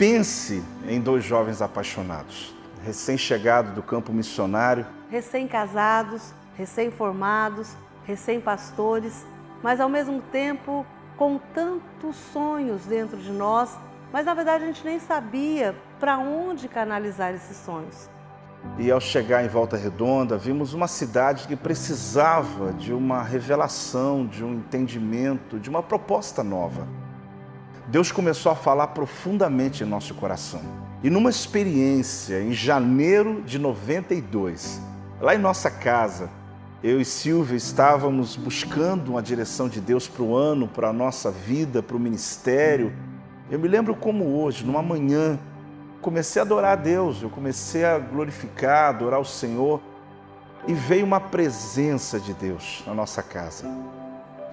Pense em dois jovens apaixonados, recém-chegados do campo missionário, recém-casados, recém-formados, recém-pastores, mas ao mesmo tempo com tantos sonhos dentro de nós, mas na verdade a gente nem sabia para onde canalizar esses sonhos. E ao chegar em Volta Redonda, vimos uma cidade que precisava de uma revelação, de um entendimento, de uma proposta nova. Deus começou a falar profundamente em nosso coração. E numa experiência, em janeiro de 92, lá em nossa casa, eu e Silvia estávamos buscando uma direção de Deus para o ano, para a nossa vida, para o ministério. Eu me lembro como hoje, numa manhã, comecei a adorar a Deus, eu comecei a glorificar, adorar o Senhor, e veio uma presença de Deus na nossa casa.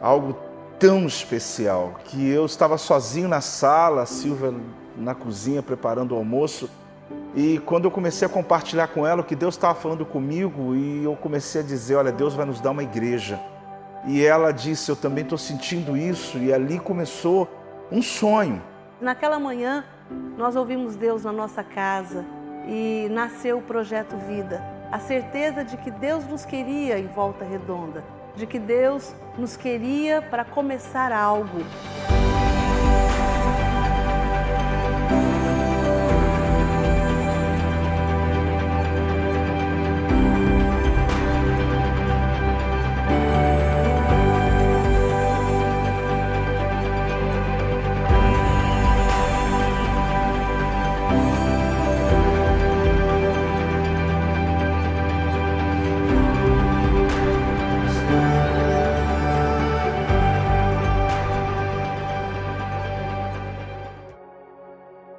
Algo tão especial, que eu estava sozinho na sala, a Silvia na cozinha preparando o almoço, e quando eu comecei a compartilhar com ela o que Deus estava falando comigo, e eu comecei a dizer, olha, Deus vai nos dar uma igreja. E ela disse, eu também estou sentindo isso, e ali começou um sonho. Naquela manhã, nós ouvimos Deus na nossa casa e nasceu o Projeto Vida. A certeza de que Deus nos queria em Volta Redonda, de que Deus nos queria para começar algo.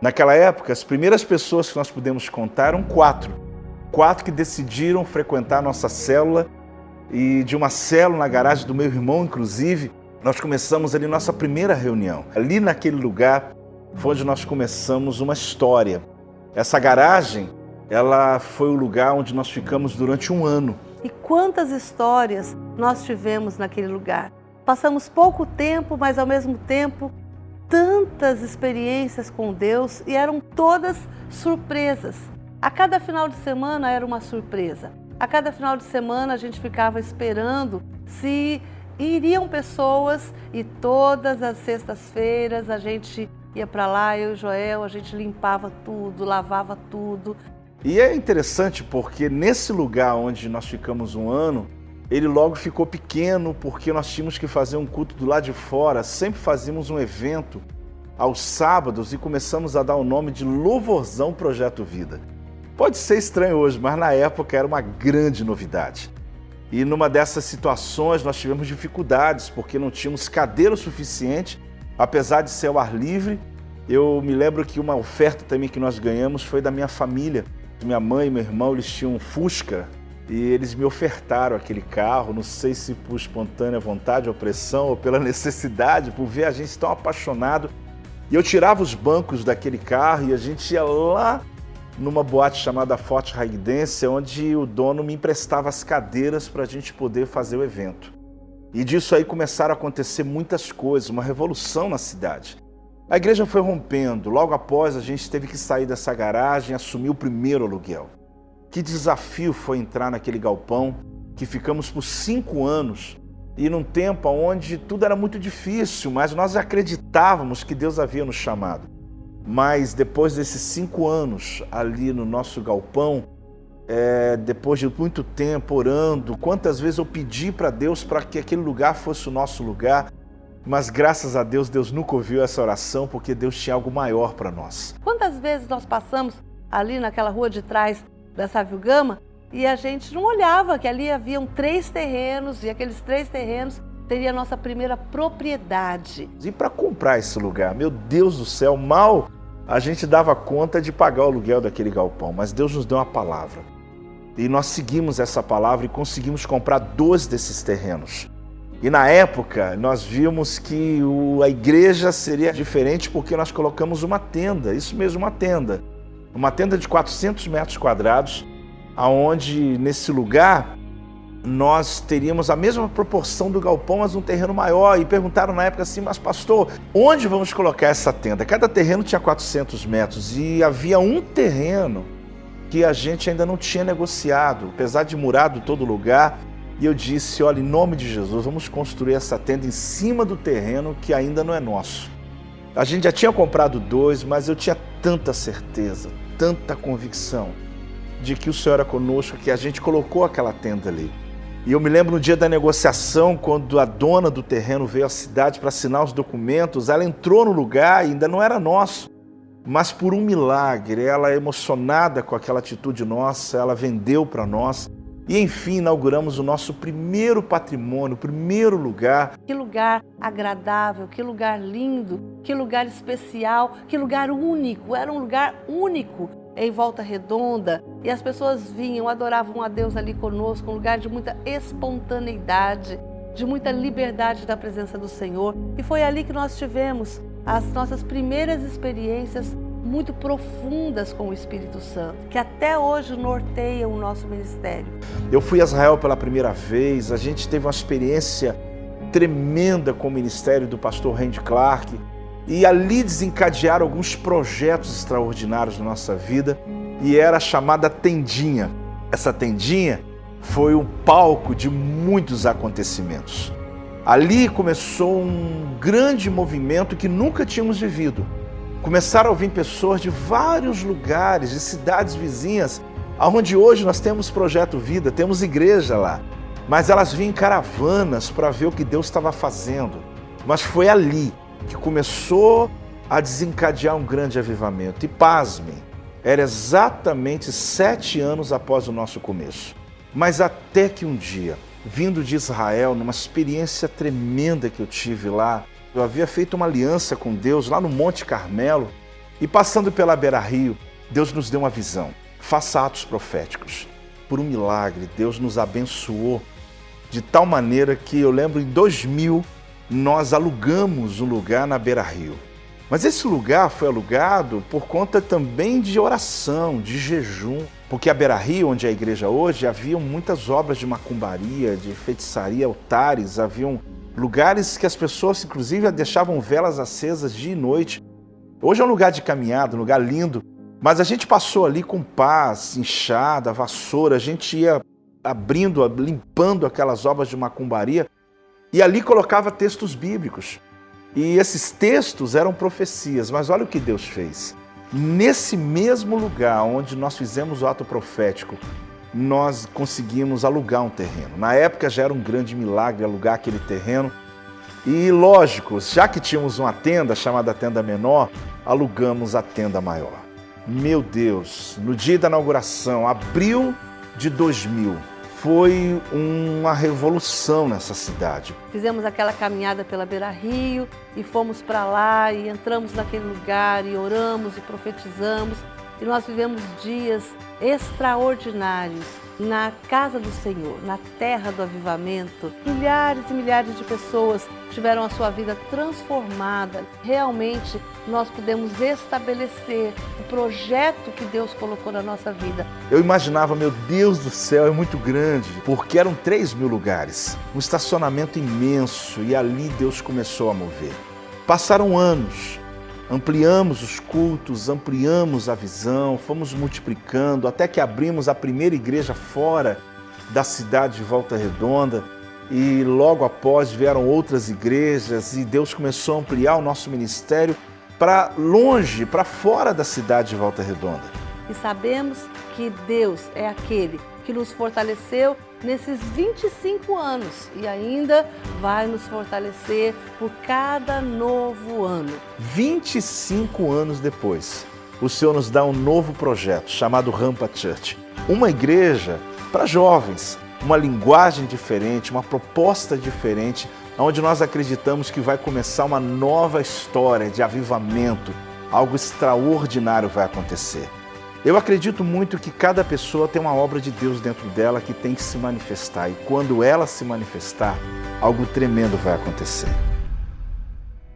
Naquela época, as primeiras pessoas que nós pudemos contar eram quatro. Quatro que decidiram frequentar a nossa célula, e de uma célula na garagem do meu irmão, inclusive, nós começamos ali nossa primeira reunião. Ali naquele lugar foi onde nós começamos uma história. Essa garagem, ela foi o lugar onde nós ficamos durante um ano. E quantas histórias nós tivemos naquele lugar. Passamos pouco tempo, mas ao mesmo tempo tantas experiências com Deus, e eram todas surpresas. A cada final de semana era uma surpresa. A cada final de semana a gente ficava esperando se iriam pessoas, e todas as sextas-feiras a gente ia para lá, eu e o Joel, a gente limpava tudo, lavava tudo. E é interessante porque nesse lugar onde nós ficamos um ano, ele logo ficou pequeno porque nós tínhamos que fazer um culto do lado de fora. Sempre fazíamos um evento aos sábados e começamos a dar o nome de Louvorzão Projeto Vida. Pode ser estranho hoje, mas na época era uma grande novidade. E numa dessas situações nós tivemos dificuldades porque não tínhamos cadeira o suficiente, apesar de ser ao ar livre. Eu me lembro que uma oferta também que nós ganhamos foi da minha família. Minha mãe e meu irmão, eles tinham um Fusca, e eles me ofertaram aquele carro, não sei se por espontânea vontade ou pressão, ou pela necessidade, por ver a gente tão apaixonado. E eu tirava os bancos daquele carro e a gente ia lá numa boate chamada Forte Raidense, onde o dono me emprestava as cadeiras para a gente poder fazer o evento. E disso aí começaram a acontecer muitas coisas, uma revolução na cidade. A igreja foi rompendo, logo após a gente teve que sair dessa garagem e assumir o primeiro aluguel. Que desafio foi entrar naquele galpão, que ficamos por 5 anos, e num tempo onde tudo era muito difícil, mas nós acreditávamos que Deus havia nos chamado. Mas depois desses 5 anos ali no nosso galpão, depois de muito tempo orando, quantas vezes eu pedi para Deus para que aquele lugar fosse o nosso lugar, mas graças a Deus, Deus nunca ouviu essa oração, porque Deus tinha algo maior para nós. Quantas vezes nós passamos ali naquela rua de trás da Sávio Gama e a gente não olhava que ali haviam 3 terrenos, e aqueles 3 terrenos teria a nossa primeira propriedade. E para comprar esse lugar, meu Deus do céu, mal a gente dava conta de pagar o aluguel daquele galpão, mas Deus nos deu uma palavra. E nós seguimos essa palavra e conseguimos comprar 2 desses terrenos. E na época nós vimos que a igreja seria diferente porque nós colocamos uma tenda, isso mesmo, uma tenda. Uma tenda de 400 metros quadrados, onde nesse lugar nós teríamos a mesma proporção do galpão, mas um terreno maior. E perguntaram na época assim, mas pastor, onde vamos colocar essa tenda? Cada terreno tinha 400 metros e havia um terreno que a gente ainda não tinha negociado, apesar de murado todo lugar. E eu disse, olha, em nome de Jesus, vamos construir essa tenda em cima do terreno que ainda não é nosso. A gente já tinha comprado 2, mas eu tinha tanta certeza, tanta convicção de que o Senhor era conosco, que a gente colocou aquela tenda ali. E eu me lembro no dia da negociação, quando a dona do terreno veio à cidade para assinar os documentos, ela entrou no lugar e ainda não era nosso. Mas por um milagre, ela emocionada com aquela atitude nossa, ela vendeu para nós. E enfim, inauguramos o nosso primeiro patrimônio, o primeiro lugar. Que lugar agradável, que lugar lindo, que lugar especial, que lugar único. Era um lugar único em Volta Redonda. E as pessoas vinham, adoravam a Deus ali conosco, um lugar de muita espontaneidade, de muita liberdade da presença do Senhor. E foi ali que nós tivemos as nossas primeiras experiências muito profundas com o Espírito Santo, que até hoje norteiam o nosso ministério. Eu fui a Israel pela primeira vez, a gente teve uma experiência tremenda com o ministério do pastor Randy Clark, e ali desencadearam alguns projetos extraordinários na nossa vida, e era a chamada tendinha. Essa tendinha foi o palco de muitos acontecimentos. Ali começou um grande movimento que nunca tínhamos vivido. Começaram a vir pessoas de vários lugares, de cidades vizinhas, onde hoje nós temos Projeto Vida, temos igreja lá. Mas elas vinham em caravanas para ver o que Deus estava fazendo. Mas foi ali que começou a desencadear um grande avivamento. E pasmem, era exatamente 7 anos após o nosso começo. Mas até que um dia, vindo de Israel, numa experiência tremenda que eu tive lá, eu havia feito uma aliança com Deus lá no Monte Carmelo e passando pela Beira-Rio, Deus nos deu uma visão. Faça atos proféticos. Por um milagre, Deus nos abençoou de tal maneira que eu lembro em 2000 nós alugamos um lugar na Beira-Rio. Mas esse lugar foi alugado por conta também de oração, de jejum. Porque a Beira-Rio, onde é a igreja hoje, haviam muitas obras de macumbaria, de feitiçaria, altares, haviam lugares que as pessoas, inclusive, deixavam velas acesas dia e noite. Hoje é um lugar de caminhada, um lugar lindo, mas a gente passou ali com pás, enxada, vassoura, a gente ia abrindo, limpando aquelas obras de macumbaria e ali colocava textos bíblicos. E esses textos eram profecias, mas olha o que Deus fez. Nesse mesmo lugar onde nós fizemos o ato profético, nós conseguimos alugar um terreno. Na época já era um grande milagre alugar aquele terreno. E lógico, já que tínhamos uma tenda chamada tenda menor, alugamos a tenda maior. Meu Deus, no dia da inauguração, abril de 2000, foi uma revolução nessa cidade. Fizemos aquela caminhada pela Beira-Rio e fomos para lá e entramos naquele lugar e oramos e profetizamos. E nós vivemos dias extraordinários na casa do Senhor, na terra do avivamento. Milhares e milhares de pessoas tiveram a sua vida transformada. Realmente nós pudemos estabelecer o projeto que Deus colocou na nossa vida. Eu imaginava, meu Deus do céu, é muito grande, porque eram 3.000 lugares, um estacionamento imenso, e ali Deus começou a mover. Passaram anos. Ampliamos os cultos, ampliamos a visão, fomos multiplicando, até que abrimos a primeira igreja fora da cidade de Volta Redonda. E logo após vieram outras igrejas e Deus começou a ampliar o nosso ministério para longe, para fora da cidade de Volta Redonda. E sabemos que Deus é aquele que nos fortaleceu nesses 25 anos e ainda vai nos fortalecer por cada novo ano. 25 anos depois, o Senhor nos dá um novo projeto chamado Rampa Church. Uma igreja para jovens, uma linguagem diferente, uma proposta diferente, onde nós acreditamos que vai começar uma nova história de avivamento, algo extraordinário vai acontecer. Eu acredito muito que cada pessoa tem uma obra de Deus dentro dela que tem que se manifestar. E quando ela se manifestar, algo tremendo vai acontecer.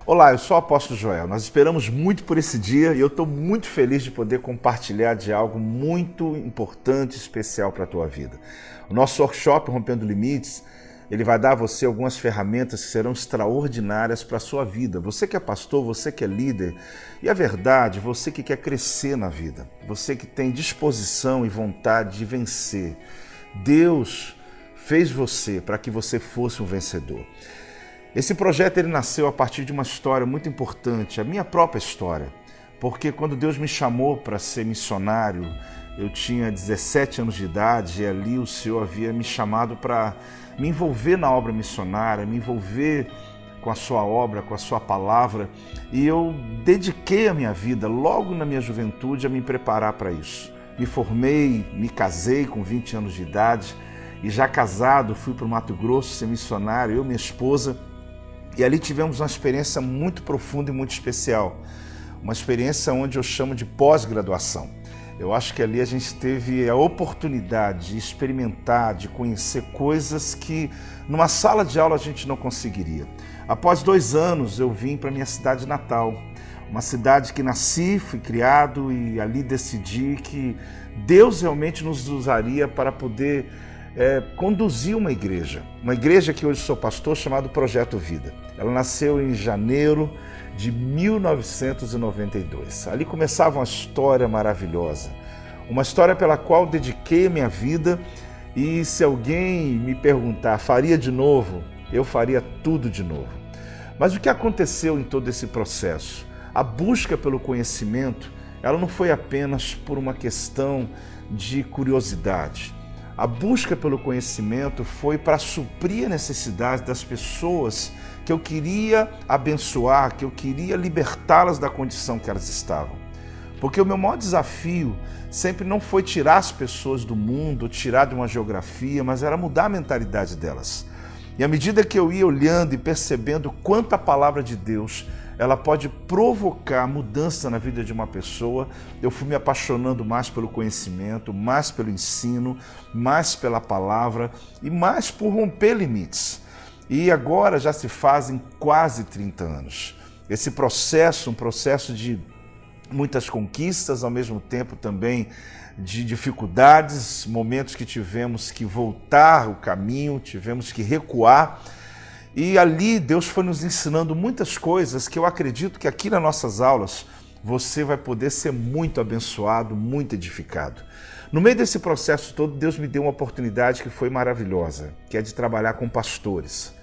Olá, eu sou o Apóstolo Joel. Nós esperamos muito por esse dia e eu estou muito feliz de poder compartilhar de algo muito importante e especial para a tua vida. O nosso workshop Rompendo Limites, ele vai dar a você algumas ferramentas que serão extraordinárias para a sua vida. Você que é pastor, você que é líder, e a verdade, você que quer crescer na vida, você que tem disposição e vontade de vencer. Deus fez você para que você fosse um vencedor. Esse projeto ele nasceu a partir de uma história muito importante, a minha própria história, porque quando Deus me chamou para ser missionário, eu tinha 17 anos de idade e ali o Senhor havia me chamado para me envolver na obra missionária, me envolver com a sua obra, com a sua palavra, e eu dediquei a minha vida logo na minha juventude a me preparar para isso. Me formei, me casei com 20 anos de idade e já casado fui para o Mato Grosso ser missionário, eu e minha esposa. E ali tivemos uma experiência muito profunda e muito especial. Uma experiência onde eu chamo de pós-graduação. Eu acho que ali a gente teve a oportunidade de experimentar, de conhecer coisas que numa sala de aula a gente não conseguiria. Após 2 anos eu vim para minha cidade natal. Uma cidade que nasci, fui criado e ali decidi que Deus realmente nos usaria para poder conduzir uma igreja que hoje sou pastor, chamada Projeto Vida. Ela nasceu em janeiro de 1992. Ali começava uma história maravilhosa, uma história pela qual dediquei minha vida e se alguém me perguntar, faria de novo? Eu faria tudo de novo. Mas o que aconteceu em todo esse processo? A busca pelo conhecimento, ela não foi apenas por uma questão de curiosidade. A busca pelo conhecimento foi para suprir a necessidade das pessoas que eu queria abençoar, que eu queria libertá-las da condição que elas estavam. Porque o meu maior desafio sempre não foi tirar as pessoas do mundo, tirar de uma geografia, mas era mudar a mentalidade delas. E à medida que eu ia olhando e percebendo quanto a palavra de Deus ela pode provocar mudança na vida de uma pessoa, eu fui me apaixonando mais pelo conhecimento, mais pelo ensino, mais pela palavra e mais por romper limites. E agora já se fazem quase 30 anos. Esse processo, um processo de muitas conquistas, ao mesmo tempo também de dificuldades, momentos que tivemos que voltar o caminho, tivemos que recuar. E ali Deus foi nos ensinando muitas coisas que eu acredito que aqui nas nossas aulas você vai poder ser muito abençoado, muito edificado. No meio desse processo todo, Deus me deu uma oportunidade que foi maravilhosa, que é de trabalhar com pastores,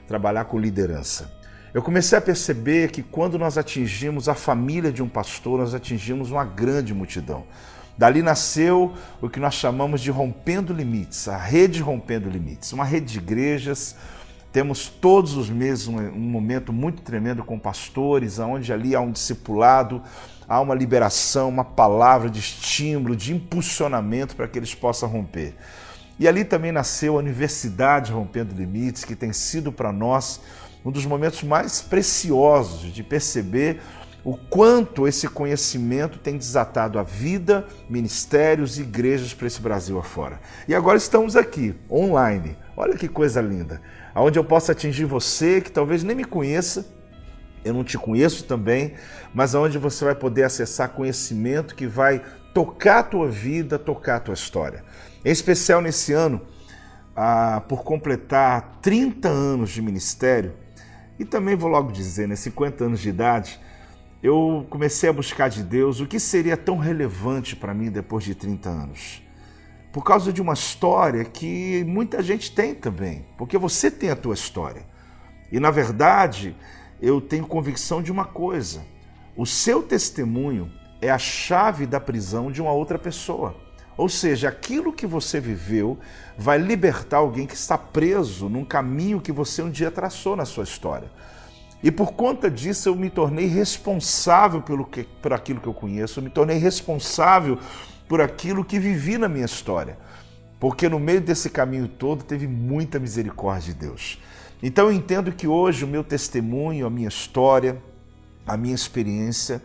trabalhar com liderança. Eu comecei a perceber que quando nós atingimos a família de um pastor, nós atingimos uma grande multidão. Dali nasceu o que nós chamamos de Rompendo Limites, a rede Rompendo Limites, uma rede de igrejas. Temos todos os meses um momento muito tremendo com pastores, onde ali há um discipulado, há uma liberação, uma palavra de estímulo, de impulsionamento para que eles possam romper. E ali também nasceu a Universidade Rompendo Limites, que tem sido para nós um dos momentos mais preciosos de perceber o quanto esse conhecimento tem desatado a vida, ministérios e igrejas para esse Brasil afora. E agora estamos aqui, online. Olha que coisa linda. Onde eu posso atingir você, que talvez nem me conheça, eu não te conheço também, mas onde você vai poder acessar conhecimento que vai tocar a tua vida, tocar a tua história. Em especial nesse ano, por completar 30 anos de ministério, e também vou logo dizer, 50 anos de idade, eu comecei a buscar de Deus o que seria tão relevante para mim depois de 30 anos. Por causa de uma história que muita gente tem também, porque você tem a tua história. E na verdade, eu tenho convicção de uma coisa, o seu testemunho é a chave da prisão de uma outra pessoa. Ou seja, aquilo que você viveu vai libertar alguém que está preso num caminho que você um dia traçou na sua história. E por conta disso eu me tornei responsável por aquilo que eu conheço, eu me tornei responsável por aquilo que vivi na minha história. Porque no meio desse caminho todo teve muita misericórdia de Deus. Então eu entendo que hoje o meu testemunho, a minha história, a minha experiência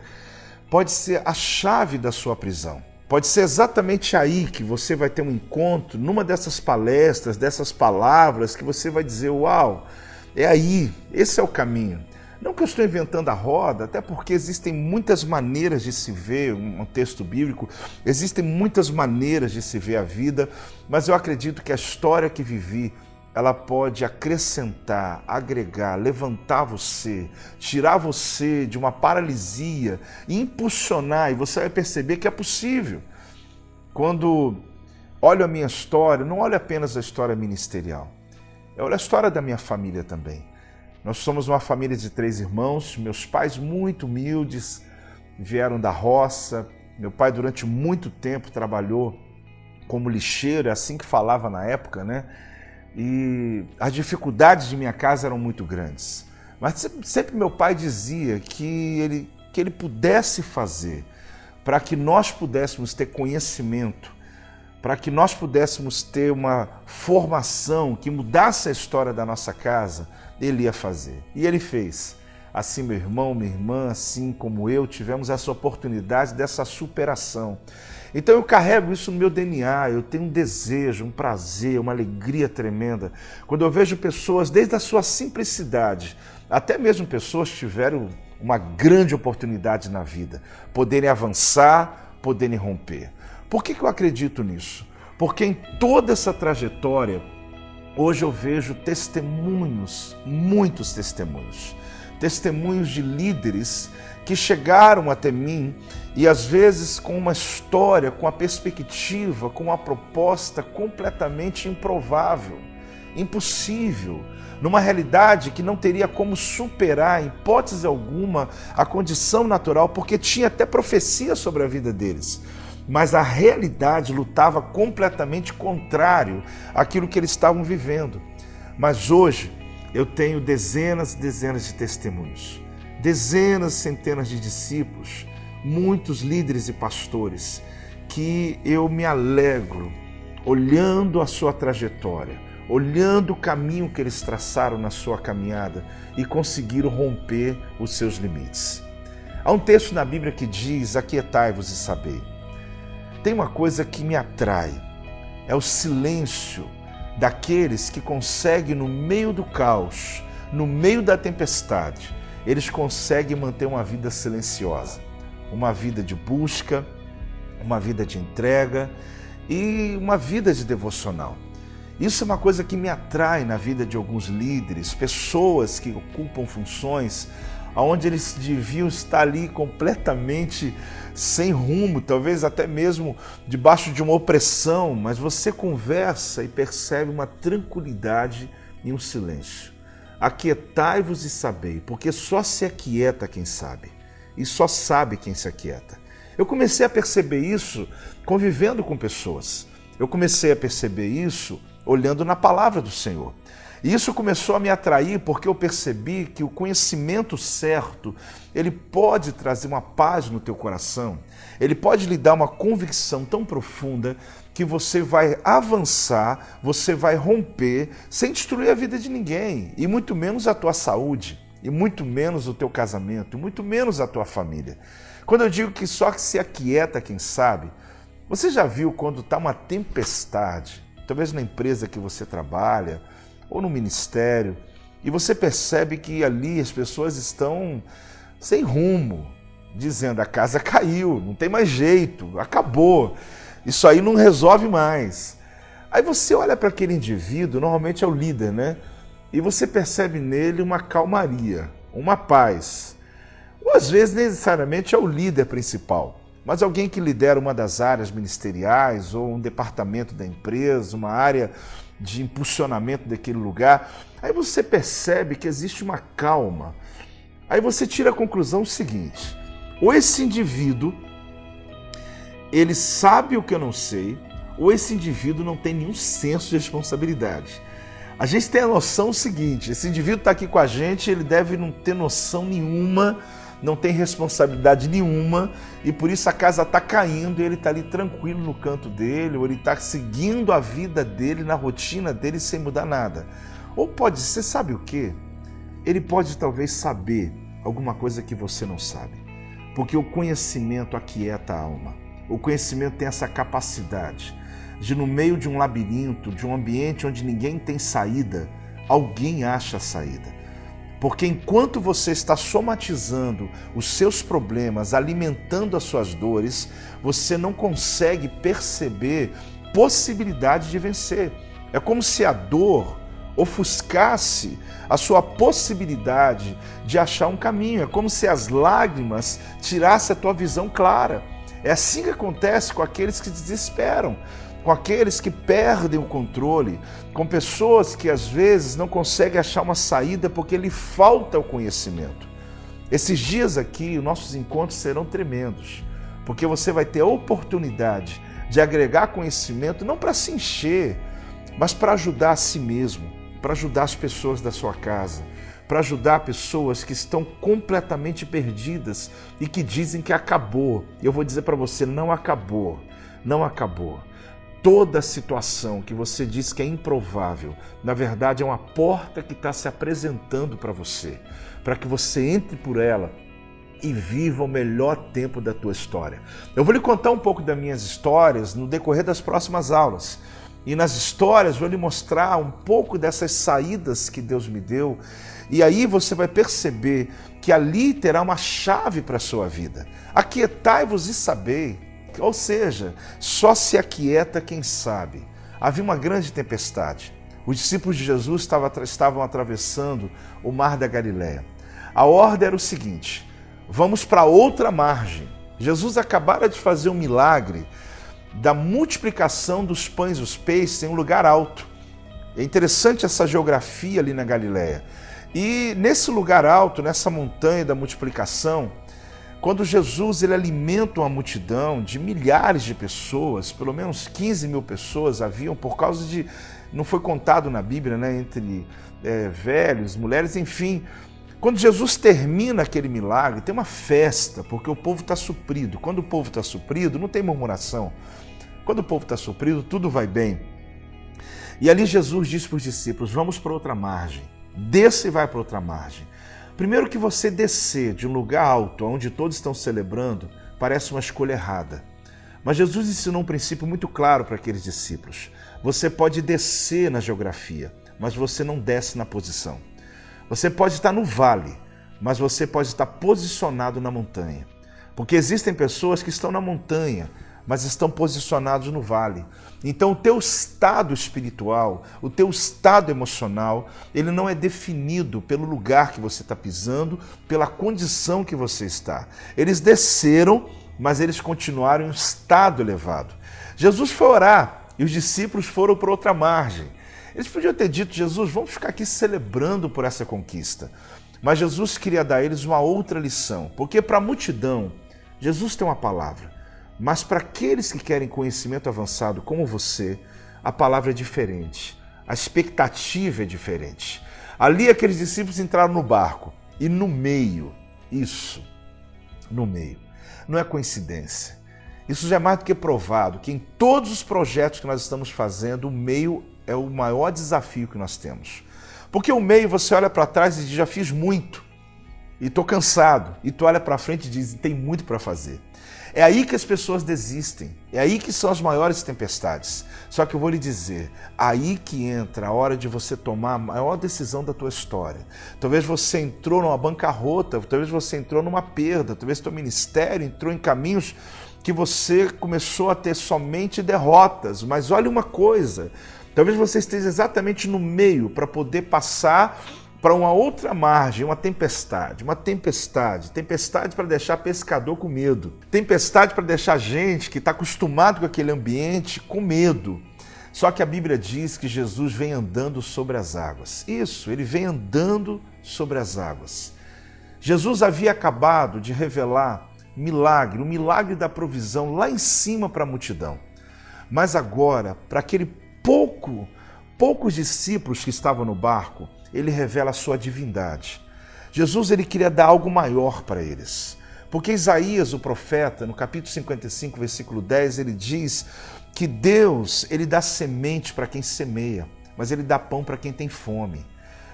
pode ser a chave da sua prisão. Pode ser exatamente aí que você vai ter um encontro, numa dessas palestras, dessas palavras, que você vai dizer, uau, é aí, esse é o caminho. Não que eu estou inventando a roda, até porque existem muitas maneiras de se ver um texto bíblico, existem muitas maneiras de se ver a vida, mas eu acredito que a história que vivi, ela pode acrescentar, agregar, levantar você, tirar você de uma paralisia, impulsionar, e você vai perceber que é possível. Quando olho a minha história, não olho apenas a história ministerial, eu olho a história da minha família também. Nós somos uma família de 3 irmãos, meus pais muito humildes, vieram da roça. Meu pai durante muito tempo trabalhou como lixeiro, é assim que falava na época, né? E as dificuldades de minha casa eram muito grandes. Mas sempre meu pai dizia que ele pudesse fazer para que nós pudéssemos ter conhecimento, para que nós pudéssemos ter uma formação que mudasse a história da nossa casa, ele ia fazer. E ele fez. Assim meu irmão, minha irmã, assim como eu, tivemos essa oportunidade dessa superação. Então eu carrego isso no meu DNA, eu tenho um desejo, um prazer, uma alegria tremenda. Quando eu vejo pessoas, desde a sua simplicidade, até mesmo pessoas que tiveram uma grande oportunidade na vida, poderem avançar, poderem romper. Por que eu acredito nisso? Porque em toda essa trajetória, hoje eu vejo testemunhos, muitos testemunhos. Testemunhos de líderes que chegaram até mim e às vezes com uma história, com a perspectiva, com uma proposta completamente improvável, impossível, numa realidade que não teria como superar, em hipótese alguma, a condição natural, porque tinha até profecia sobre a vida deles. Mas a realidade lutava completamente contrário àquilo que eles estavam vivendo. Mas hoje eu tenho dezenas e dezenas de testemunhos, dezenas, centenas de discípulos, muitos líderes e pastores, que eu me alegro olhando a sua trajetória, olhando o caminho que eles traçaram na sua caminhada e conseguiram romper os seus limites. Há um texto na Bíblia que diz: aquietai-vos e sabei. Tem uma coisa que me atrai, é o silêncio daqueles que conseguem, no meio do caos, no meio da tempestade, eles conseguem manter uma vida silenciosa, uma vida de busca, uma vida de entrega e uma vida de devocional. Isso é uma coisa que me atrai na vida de alguns líderes, pessoas que ocupam funções onde eles deviam estar ali completamente sem rumo, talvez até mesmo debaixo de uma opressão, mas você conversa e percebe uma tranquilidade e um silêncio. Aquietai-vos e sabei, porque só se aquieta quem sabe, e só sabe quem se aquieta. Eu comecei a perceber isso convivendo com pessoas. Eu comecei a perceber isso olhando na palavra do Senhor. E isso começou a me atrair porque eu percebi que o conhecimento certo, ele pode trazer uma paz no teu coração, ele pode lhe dar uma convicção tão profunda que você vai avançar, você vai romper sem destruir a vida de ninguém, e muito menos a tua saúde, e muito menos o teu casamento, e muito menos a tua família. Quando eu digo que só que se aquieta quem sabe, você já viu quando está uma tempestade, talvez na empresa que você trabalha, ou no ministério, e você percebe que ali as pessoas estão sem rumo, dizendo: a casa caiu, não tem mais jeito, acabou, isso aí não resolve mais. Aí você olha para aquele indivíduo, normalmente é o líder, né? E você percebe nele uma calmaria, uma paz. Ou às vezes necessariamente é o líder principal, mas alguém que lidera uma das áreas ministeriais ou um departamento da empresa, uma área de impulsionamento daquele lugar, aí você percebe que existe uma calma. Aí você tira a conclusão seguinte: ou esse indivíduo, ele sabe o que eu não sei, ou esse indivíduo não tem nenhum senso de responsabilidade. A gente tem a noção seguinte: esse indivíduo está aqui com a gente, ele deve não ter noção nenhuma, não tem responsabilidade nenhuma, e por isso a casa está caindo e ele está ali tranquilo no canto dele, ou ele está seguindo a vida dele, na rotina dele, sem mudar nada. Ou pode ser, sabe o quê? Ele pode talvez saber alguma coisa que você não sabe, porque o conhecimento aquieta a alma. O conhecimento tem essa capacidade de, no meio de um labirinto, de um ambiente onde ninguém tem saída, alguém acha a saída. Porque enquanto você está somatizando os seus problemas, alimentando as suas dores, você não consegue perceber possibilidade de vencer. É como se a dor ofuscasse a sua possibilidade de achar um caminho. É como se as lágrimas tirassem a tua visão clara. É assim que acontece com aqueles que desesperam, com aqueles que perdem o controle, com pessoas que às vezes não conseguem achar uma saída porque lhe falta o conhecimento. Esses dias aqui, nossos encontros serão tremendos, porque você vai ter a oportunidade de agregar conhecimento não para se encher, mas para ajudar a si mesmo, para ajudar as pessoas da sua casa, para ajudar pessoas que estão completamente perdidas e que dizem que acabou. Eu vou dizer para você, não acabou, não acabou. Toda situação que você diz que é improvável, na verdade é uma porta que está se apresentando para você, para que você entre por ela e viva o melhor tempo da tua história. Eu vou lhe contar um pouco das minhas histórias no decorrer das próximas aulas. E nas histórias vou lhe mostrar um pouco dessas saídas que Deus me deu. E aí você vai perceber que ali terá uma chave para a sua vida. Aquietai-vos e sabei. Ou seja, só se aquieta quem sabe. Havia uma grande tempestade. Os discípulos de Jesus estavam atravessando o mar da Galileia. A ordem era o seguinte: vamos para outra margem. Jesus acabara de fazer um milagre da multiplicação dos pães e os peixes em um lugar alto. É interessante essa geografia ali na Galileia. E nesse lugar alto, nessa montanha da multiplicação, quando Jesus ele alimenta uma multidão de milhares de pessoas, pelo menos 15 mil pessoas haviam, por causa de, não foi contado na Bíblia, né, entre velhos, mulheres, enfim. Quando Jesus termina aquele milagre, tem uma festa, porque o povo está suprido. Quando o povo está suprido, não tem murmuração. Quando o povo está suprido, tudo vai bem. E ali Jesus disse para os discípulos, vamos para outra margem. Desça e vai para outra margem. Primeiro que você descer de um lugar alto, onde todos estão celebrando, parece uma escolha errada. Mas Jesus ensinou um princípio muito claro para aqueles discípulos. Você pode descer na geografia, mas você não desce na posição. Você pode estar no vale, mas você pode estar posicionado na montanha. Porque existem pessoas que estão na montanha, mas estão posicionados no vale. Então o teu estado espiritual, o teu estado emocional, ele não é definido pelo lugar que você está pisando, pela condição que você está. Eles desceram, mas eles continuaram em um estado elevado. Jesus foi orar e os discípulos foram para outra margem. Eles podiam ter dito, Jesus, vamos ficar aqui celebrando por essa conquista. Mas Jesus queria dar a eles uma outra lição, porque para a multidão, Jesus tem uma palavra. Mas para aqueles que querem conhecimento avançado como você, a palavra é diferente. A expectativa é diferente. Ali aqueles discípulos entraram no barco e no meio, no meio, não é coincidência. Isso já é mais do que provado, que em todos os projetos que nós estamos fazendo, o meio é o maior desafio que nós temos. Porque o meio você olha para trás e diz, já fiz muito e estou cansado. E tu olha para frente e diz, tem muito para fazer. É aí que as pessoas desistem, é aí que são as maiores tempestades. Só que eu vou lhe dizer, aí que entra a hora de você tomar a maior decisão da tua história. Talvez você entrou numa bancarrota, talvez você entrou numa perda, talvez teu ministério entrou em caminhos que você começou a ter somente derrotas. Mas olha uma coisa, talvez você esteja exatamente no meio para poder passar para uma outra margem, uma tempestade para deixar pescador com medo, tempestade para deixar gente que está acostumado com aquele ambiente com medo. Só que a Bíblia diz que Jesus vem andando sobre as águas. Isso, ele vem andando sobre as águas. Jesus havia acabado de revelar milagre, o milagre da provisão lá em cima para a multidão. Mas agora, para aquele poucos discípulos que estavam no barco, ele revela a sua divindade. Jesus ele queria dar algo maior para eles. Porque Isaías, o profeta, no capítulo 55, versículo 10, ele diz que Deus ele dá semente para quem semeia, mas ele dá pão para quem tem fome.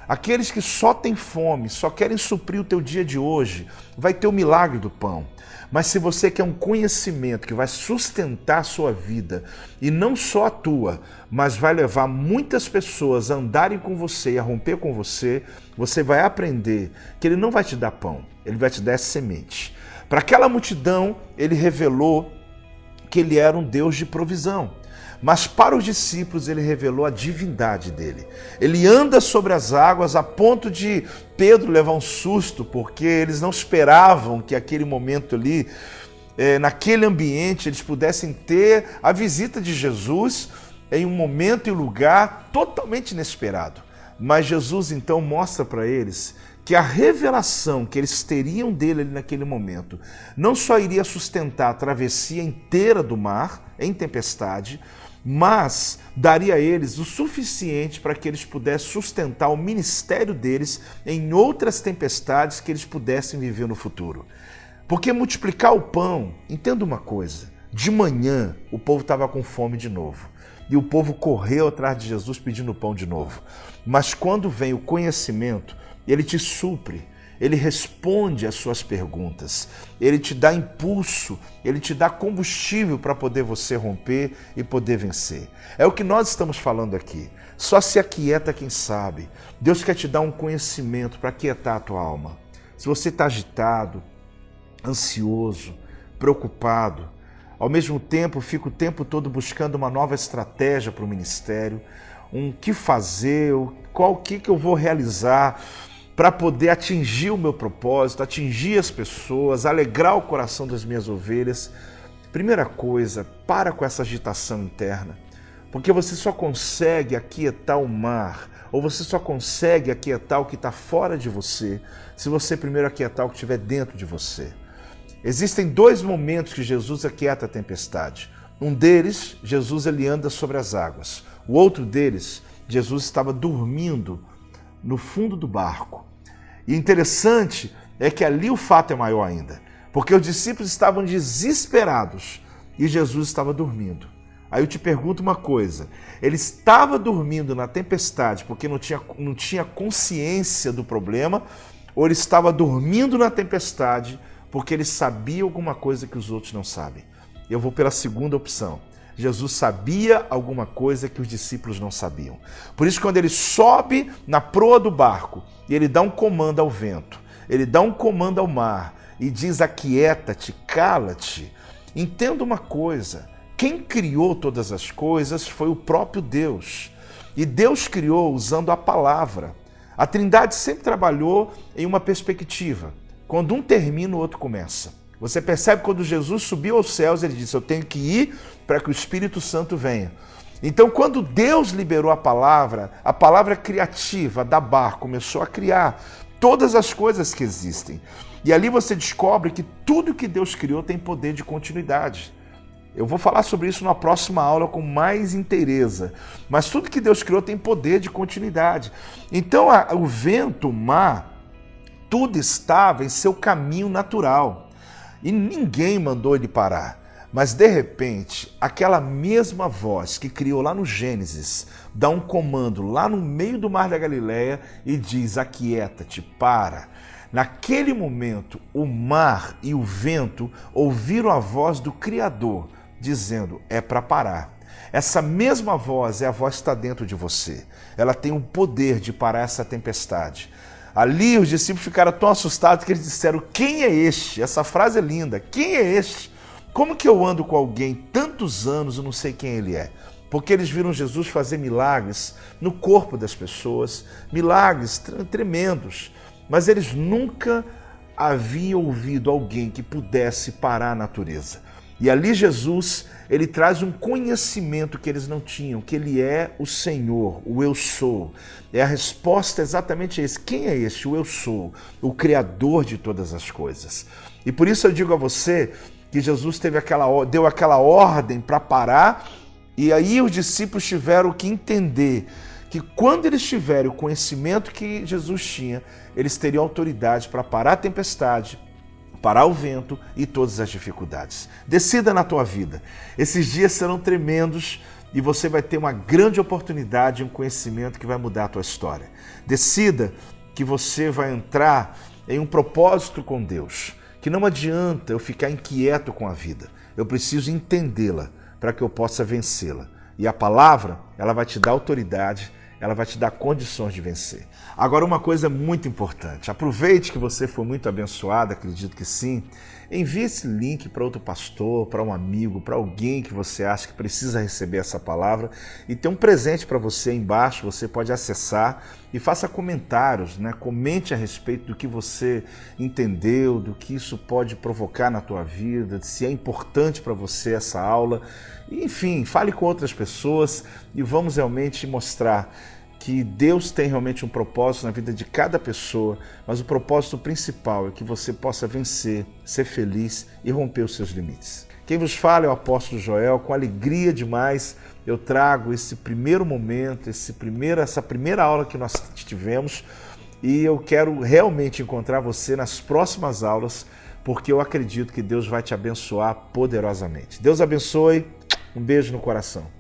Aqueles que só têm fome, só querem suprir o teu dia de hoje, vai ter o milagre do pão. Mas se você quer um conhecimento que vai sustentar a sua vida, e não só a tua, mas vai levar muitas pessoas a andarem com você e a romper com você, você vai aprender que ele não vai te dar pão, ele vai te dar essa semente. Para aquela multidão, ele revelou que ele era um Deus de provisão. Mas para os discípulos ele revelou a divindade dele. Ele anda sobre as águas a ponto de Pedro levar um susto, porque eles não esperavam que aquele momento ali, naquele ambiente, eles pudessem ter a visita de Jesus em um momento e lugar totalmente inesperado. Mas Jesus então mostra para eles que a revelação que eles teriam dele ali naquele momento não só iria sustentar a travessia inteira do mar em tempestade, mas daria a eles o suficiente para que eles pudessem sustentar o ministério deles em outras tempestades que eles pudessem viver no futuro. Porque multiplicar o pão, entenda uma coisa, de manhã o povo estava com fome de novo. E o povo correu atrás de Jesus pedindo pão de novo. Mas quando vem o conhecimento, ele te supre, ele responde às suas perguntas, ele te dá impulso, ele te dá combustível para poder você romper e poder vencer. É o que nós estamos falando aqui. Só se aquieta quem sabe. Deus quer te dar um conhecimento para aquietar a tua alma. Se você está agitado, ansioso, preocupado, ao mesmo tempo fica o tempo todo buscando uma nova estratégia para o ministério, um que fazer, o que eu vou realizar para poder atingir o meu propósito, atingir as pessoas, alegrar o coração das minhas ovelhas. Primeira coisa, para com essa agitação interna, porque você só consegue aquietar o mar, ou você só consegue aquietar o que está fora de você, se você primeiro aquietar o que estiver dentro de você. Existem dois momentos que Jesus aquieta a tempestade. Um deles, Jesus ele anda sobre as águas. O outro deles, Jesus estava dormindo no fundo do barco. E interessante é que ali o fato é maior ainda, porque os discípulos estavam desesperados e Jesus estava dormindo. Aí eu te pergunto uma coisa, ele estava dormindo na tempestade porque não tinha consciência do problema, ou ele estava dormindo na tempestade porque ele sabia alguma coisa que os outros não sabem? Eu vou pela segunda opção. Jesus sabia alguma coisa que os discípulos não sabiam. Por isso, quando ele sobe na proa do barco e ele dá um comando ao vento, ele dá um comando ao mar e diz: aquieta-te, cala-te. Entenda uma coisa, quem criou todas as coisas foi o próprio Deus. E Deus criou usando a palavra. A Trindade sempre trabalhou em uma perspectiva. Quando um termina, o outro começa. Você percebe quando Jesus subiu aos céus, ele disse: eu tenho que ir para que o Espírito Santo venha. Então, quando Deus liberou a palavra criativa da Bar começou a criar todas as coisas que existem. E ali você descobre que tudo que Deus criou tem poder de continuidade. Eu vou falar sobre isso na próxima aula com mais inteireza. Mas tudo que Deus criou tem poder de continuidade. Então, o vento, o mar, tudo estava em seu caminho natural. E ninguém mandou ele parar. Mas, de repente, aquela mesma voz que criou lá no Gênesis, dá um comando lá no meio do Mar da Galileia e diz: aquieta-te, para. Naquele momento, o mar e o vento ouviram a voz do Criador, dizendo: é para parar. Essa mesma voz é a voz que está dentro de você. Ela tem o poder de parar essa tempestade. Ali os discípulos ficaram tão assustados que eles disseram: quem é este? Essa frase é linda. Quem é este? Como que eu ando com alguém tantos anos e não sei quem ele é? Porque eles viram Jesus fazer milagres no corpo das pessoas, milagres tremendos, mas eles nunca haviam ouvido alguém que pudesse parar a natureza. E ali Jesus, ele traz um conhecimento que eles não tinham, que ele é o Senhor, o Eu Sou. É a resposta exatamente a esse. Quem é esse? O Eu Sou, o Criador de todas as coisas. E por isso eu digo a você que Jesus deu aquela ordem para parar, e aí os discípulos tiveram que entender que quando eles tiverem o conhecimento que Jesus tinha, eles teriam autoridade para parar a tempestade, parar o vento e todas as dificuldades. Decida na tua vida. Esses dias serão tremendos e você vai ter uma grande oportunidade, um conhecimento que vai mudar a tua história. Decida que você vai entrar em um propósito com Deus, que não adianta eu ficar inquieto com a vida. Eu preciso entendê-la para que eu possa vencê-la. E a palavra, ela vai te dar autoridade, ela vai te dar condições de vencer. Agora, uma coisa muito importante, aproveite que você foi muito abençoado, acredito que sim, envie esse link para outro pastor, para um amigo, para alguém que você acha que precisa receber essa palavra, e tem um presente para você aí embaixo, você pode acessar e faça comentários, né? Comente a respeito do que você entendeu, do que isso pode provocar na tua vida, se é importante para você essa aula, enfim, fale com outras pessoas e vamos realmente mostrar que Deus tem realmente um propósito na vida de cada pessoa, mas o propósito principal é que você possa vencer, ser feliz e romper os seus limites. Quem vos fala é o apóstolo Joel, com alegria demais eu trago esse primeiro momento, essa primeira aula que nós tivemos, e eu quero realmente encontrar você nas próximas aulas, porque eu acredito que Deus vai te abençoar poderosamente. Deus abençoe, um beijo no coração.